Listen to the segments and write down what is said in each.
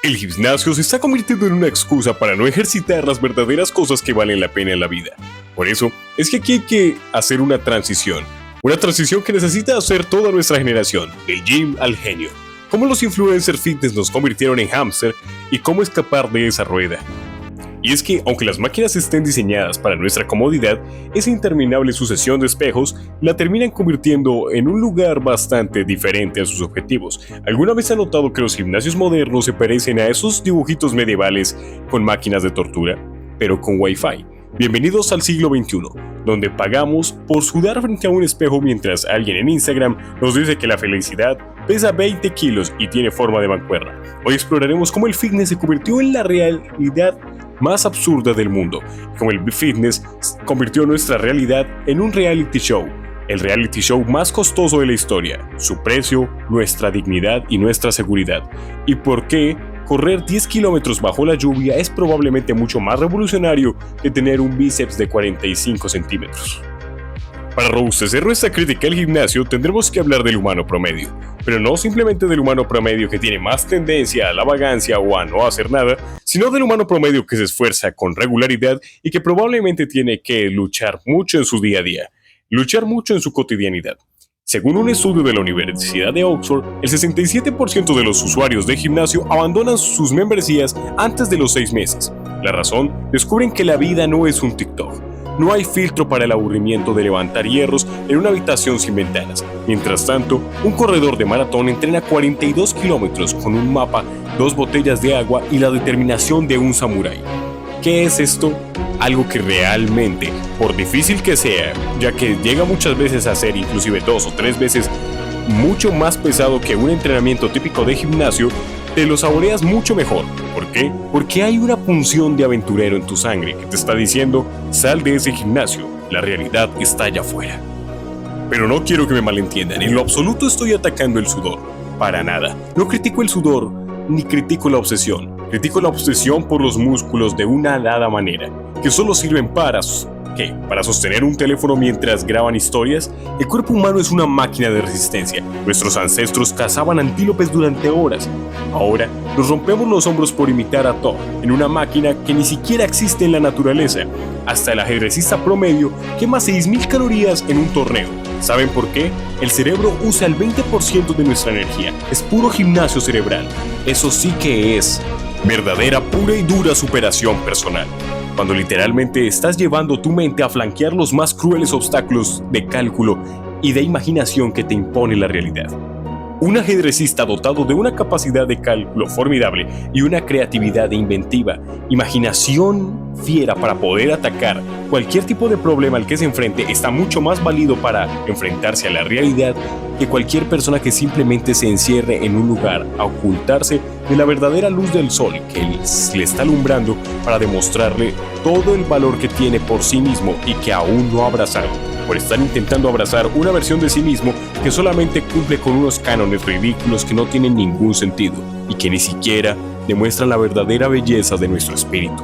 El gimnasio se está convirtiendo en una excusa para no ejercitar las verdaderas cosas que valen la pena en la vida. Por eso, es que aquí hay que hacer una transición. Una transición que necesita hacer toda nuestra generación, del gym al genio. Cómo los influencers fitness nos convirtieron en hámster y cómo escapar de esa rueda. Y es que, aunque las máquinas estén diseñadas para nuestra comodidad, esa interminable sucesión de espejos la terminan convirtiendo en un lugar bastante diferente a sus objetivos. ¿Alguna vez han notado que los gimnasios modernos se parecen a esos dibujitos medievales con máquinas de tortura, pero con Wi-Fi? Bienvenidos al siglo XXI, donde pagamos por sudar frente a un espejo mientras alguien en Instagram nos dice que la felicidad pesa 20 kilos y tiene forma de mancuerna. Hoy exploraremos cómo el fitness se convirtió en la realidad más absurda del mundo, y cómo el fitness convirtió nuestra realidad en un reality show, el reality show más costoso de la historia, su precio, nuestra dignidad y nuestra seguridad, y por qué correr 10 kilómetros bajo la lluvia es probablemente mucho más revolucionario que tener un bíceps de 45 centímetros. Para robustecer nuestra crítica al gimnasio tendremos que hablar del humano promedio, pero no simplemente del humano promedio que tiene más tendencia a la vagancia o a no hacer nada, sino del humano promedio que se esfuerza con regularidad y que probablemente tiene que luchar mucho en su día a día, luchar mucho en su cotidianidad. Según un estudio de la Universidad de Oxford, el 67% de los usuarios de gimnasio abandonan sus membresías antes de los 6 meses. La razón, descubren que la vida no es un TikTok. No hay filtro para el aburrimiento de levantar hierros en una habitación sin ventanas. Mientras tanto, un corredor de maratón entrena 42 kilómetros con un mapa, 2 botellas de agua y la determinación de un samurái. ¿Qué es esto? Algo que realmente, por difícil que sea, ya que llega muchas veces a ser inclusive 2 o 3 veces mucho más pesado que un entrenamiento típico de gimnasio, te lo saboreas mucho mejor. ¿Por qué? Porque hay una punción de aventurero en tu sangre que te está diciendo, sal de ese gimnasio, la realidad está allá afuera. Pero no quiero que me malentiendan, en lo absoluto estoy atacando el sudor, para nada. No critico el sudor, ni critico la obsesión. Critico la obsesión por los músculos de una dada manera, que solo sirven para... ¿Qué? ¿Para sostener un teléfono mientras graban historias? El cuerpo humano es una máquina de resistencia. Nuestros ancestros cazaban antílopes durante horas. Ahora nos rompemos los hombros por imitar a Thor en una máquina que ni siquiera existe en la naturaleza. Hasta el ajedrecista promedio quema 6.000 calorías en un torneo. ¿Saben por qué? El cerebro usa el 20% de nuestra energía. Es puro gimnasio cerebral. Eso sí que es verdadera, pura y dura superación personal. Cuando literalmente estás llevando tu mente a flanquear los más crueles obstáculos de cálculo y de imaginación que te impone la realidad. Un ajedrecista dotado de una capacidad de cálculo formidable y una creatividad inventiva, imaginación fiera para poder atacar cualquier tipo de problema al que se enfrente está mucho más válido para enfrentarse a la realidad que cualquier persona que simplemente se encierre en un lugar a ocultarse de la verdadera luz del sol que le está alumbrando para demostrarle todo el valor que tiene por sí mismo y que aún no ha abrazado, por estar intentando abrazar una versión de sí mismo que solamente cumple con unos cánones ridículos que no tienen ningún sentido y que ni siquiera demuestran la verdadera belleza de nuestro espíritu.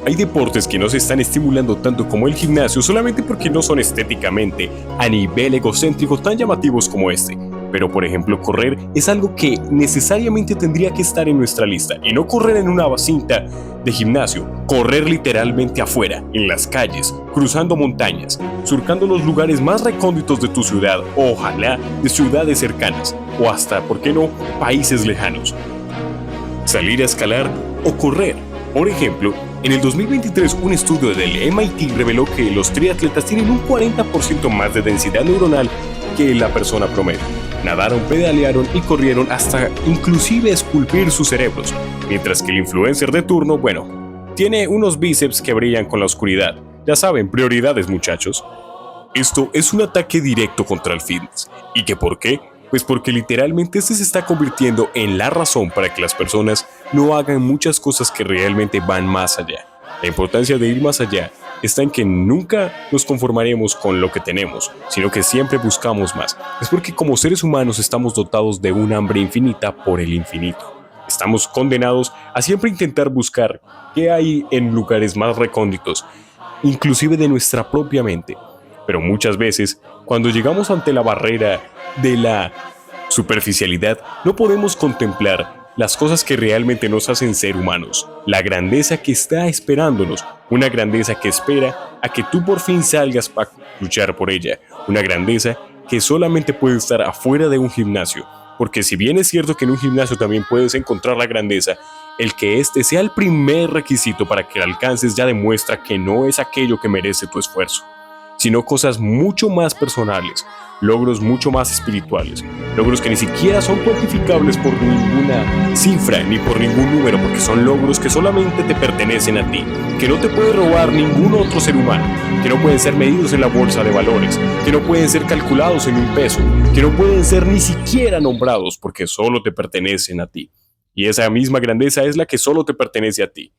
Hay deportes que no se están estimulando tanto como el gimnasio solamente porque no son estéticamente a nivel egocéntrico tan llamativos como este. Pero por ejemplo, correr es algo que necesariamente tendría que estar en nuestra lista, y no correr en una cinta de gimnasio, correr literalmente afuera, en las calles, cruzando montañas, surcando los lugares más recónditos de tu ciudad, o ojalá de ciudades cercanas, o hasta, ¿por qué no?, países lejanos. Salir a escalar o correr. Por ejemplo, en el 2023 un estudio del MIT reveló que los triatletas tienen un 40% más de densidad neuronal que la persona promedio. Nadaron, pedalearon y corrieron hasta inclusive esculpir sus cerebros, mientras que el influencer de turno, tiene unos bíceps que brillan con la oscuridad. Ya saben, prioridades, muchachos. Esto es un ataque directo contra el fitness. ¿Y qué por qué? Pues porque literalmente este se está convirtiendo en la razón para que las personas no hagan muchas cosas que realmente van más allá. La importancia de ir más allá está en que nunca nos conformaremos con lo que tenemos, sino que siempre buscamos más. Es porque como seres humanos estamos dotados de un hambre infinita por el infinito. Estamos condenados a siempre intentar buscar qué hay en lugares más recónditos, inclusive de nuestra propia mente. Pero muchas veces, cuando llegamos ante la barrera de la superficialidad, no podemos contemplar las cosas que realmente nos hacen ser humanos, la grandeza que está esperándonos, una grandeza que espera a que tú por fin salgas para luchar por ella, una grandeza que solamente puede estar afuera de un gimnasio, porque si bien es cierto que en un gimnasio también puedes encontrar la grandeza, el que este sea el primer requisito para que la alcances ya demuestra que no es aquello que merece tu esfuerzo, sino cosas mucho más personales, logros mucho más espirituales, logros que ni siquiera son cuantificables por ninguna cifra ni por ningún número, porque son logros que solamente te pertenecen a ti, que no te puede robar ningún otro ser humano, que no pueden ser medidos en la bolsa de valores, que no pueden ser calculados en un peso, que no pueden ser ni siquiera nombrados porque solo te pertenecen a ti. Y esa misma grandeza es la que solo te pertenece a ti.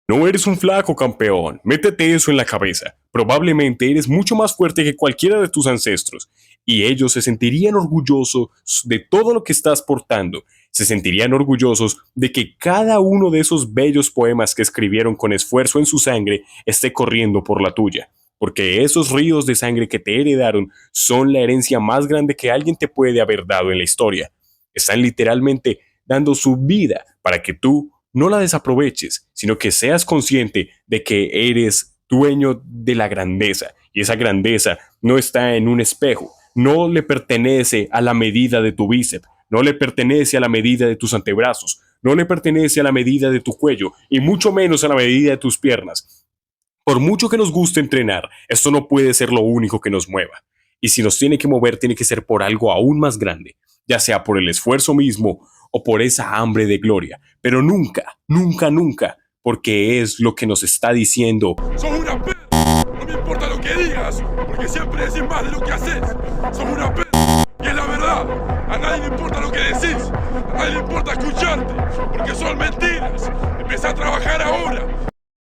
No eres un flaco, campeón, métete eso en la cabeza. Probablemente eres mucho más fuerte que cualquiera de tus ancestros, y ellos se sentirían orgullosos de todo lo que estás portando. Se sentirían orgullosos de que cada uno de esos bellos poemas que escribieron con esfuerzo en su sangre esté corriendo por la tuya, porque esos ríos de sangre que te heredaron son la herencia más grande que alguien te puede haber dado en la historia. Están literalmente dando su vida para que tú no la desaproveches, sino que seas consciente de que eres dueño de la grandeza, y esa grandeza no está en un espejo, no le pertenece a la medida de tu bíceps, no le pertenece a la medida de tus antebrazos, no le pertenece a la medida de tu cuello, y mucho menos a la medida de tus piernas. Por mucho que nos guste entrenar, esto no puede ser lo único que nos mueva, y si nos tiene que mover, tiene que ser por algo aún más grande, ya sea por el esfuerzo mismo o por esa hambre de gloria, pero nunca, nunca, nunca, porque es lo que nos está diciendo. ¡Sos una p***! No me importa lo que digas, porque siempre decís más de lo que haces. ¡Sos una p***! Y es la verdad. A nadie le importa lo que decís. A nadie le importa escucharte, porque son mentiras. Empezá a trabajar ahora.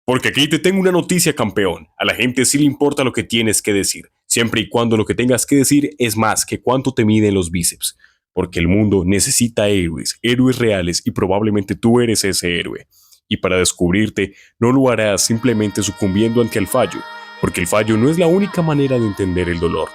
Porque aquí te tengo una noticia, campeón. A la gente sí le importa lo que tienes que decir, siempre y cuando lo que tengas que decir es más que cuánto te miden los bíceps. Porque el mundo necesita héroes, héroes reales, y probablemente tú eres ese héroe. Y para descubrirte, no lo harás simplemente sucumbiendo ante el fallo, porque el fallo no es la única manera de entender el dolor.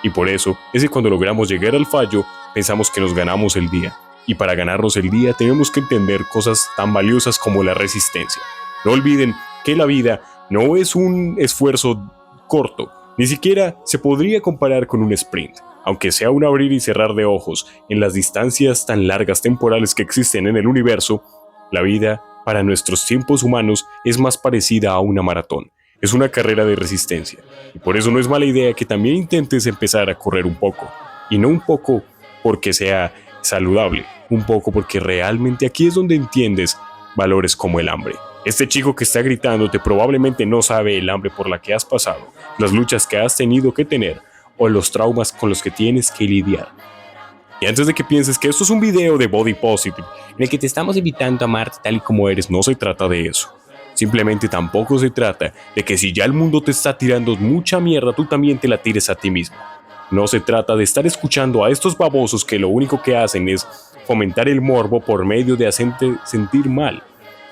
Y por eso es que cuando logramos llegar al fallo, pensamos que nos ganamos el día. Y para ganarnos el día tenemos que entender cosas tan valiosas como la resistencia. No olviden que la vida no es un esfuerzo corto, ni siquiera se podría comparar con un sprint. Aunque sea un abrir y cerrar de ojos en las distancias tan largas temporales que existen en el universo, la vida, para nuestros tiempos humanos, es más parecida a una maratón. Es una carrera de resistencia. Y por eso no es mala idea que también intentes empezar a correr un poco. Y no un poco porque sea saludable, un poco porque realmente aquí es donde entiendes valores como el hambre. Este chico que está gritándote probablemente no sabe el hambre por la que has pasado, las luchas que has tenido que tener, o los traumas con los que tienes que lidiar. Y antes de que pienses que esto es un video de Body Positive, en el que te estamos invitando a amarte tal y como eres, no se trata de eso. Simplemente tampoco se trata de que si ya el mundo te está tirando mucha mierda, tú también te la tires a ti mismo. No se trata de estar escuchando a estos babosos que lo único que hacen es fomentar el morbo por medio de hacerte sentir mal.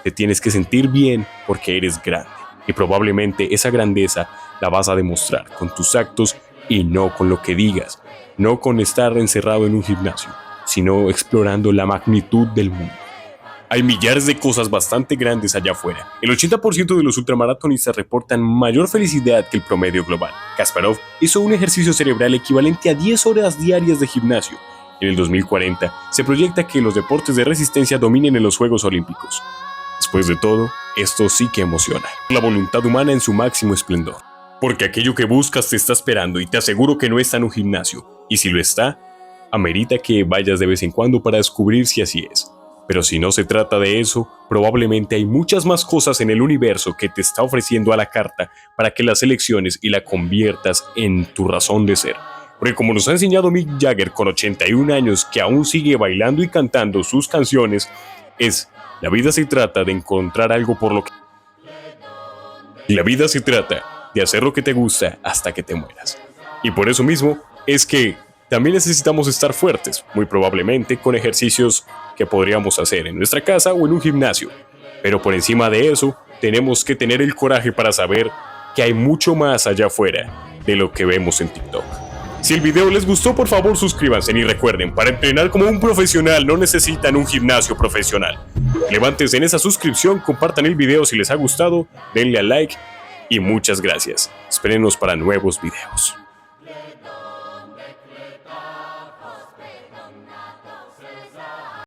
Te tienes que sentir bien porque eres grande. Y probablemente esa grandeza la vas a demostrar con tus actos y no con lo que digas, no con estar encerrado en un gimnasio, sino explorando la magnitud del mundo. Hay millares de cosas bastante grandes allá afuera. El 80% de los ultramaratonistas reportan mayor felicidad que el promedio global. Kasparov hizo un ejercicio cerebral equivalente a 10 horas diarias de gimnasio. En el 2040 se proyecta que los deportes de resistencia dominen en los Juegos Olímpicos. Después de todo, esto sí que emociona. La voluntad humana en su máximo esplendor. Porque aquello que buscas te está esperando y te aseguro que no está en un gimnasio. Y si lo está, amerita que vayas de vez en cuando para descubrir si así es. Pero si no se trata de eso, probablemente hay muchas más cosas en el universo que te está ofreciendo a la carta para que las selecciones y la conviertas en tu razón de ser. Porque como nos ha enseñado Mick Jagger con 81 años que aún sigue bailando y cantando sus canciones, la vida se trata de encontrar algo por lo que... Y la vida se trata de hacer lo que te gusta hasta que te mueras. Y por eso mismo es que también necesitamos estar fuertes, muy probablemente con ejercicios que podríamos hacer en nuestra casa o en un gimnasio. Pero por encima de eso, tenemos que tener el coraje para saber que hay mucho más allá afuera de lo que vemos en TikTok. Si el video les gustó, por favor suscríbanse y recuerden, para entrenar como un profesional no necesitan un gimnasio profesional. Levántense en esa suscripción, compartan el video si les ha gustado, denle a like y muchas gracias. Espérenos para nuevos videos.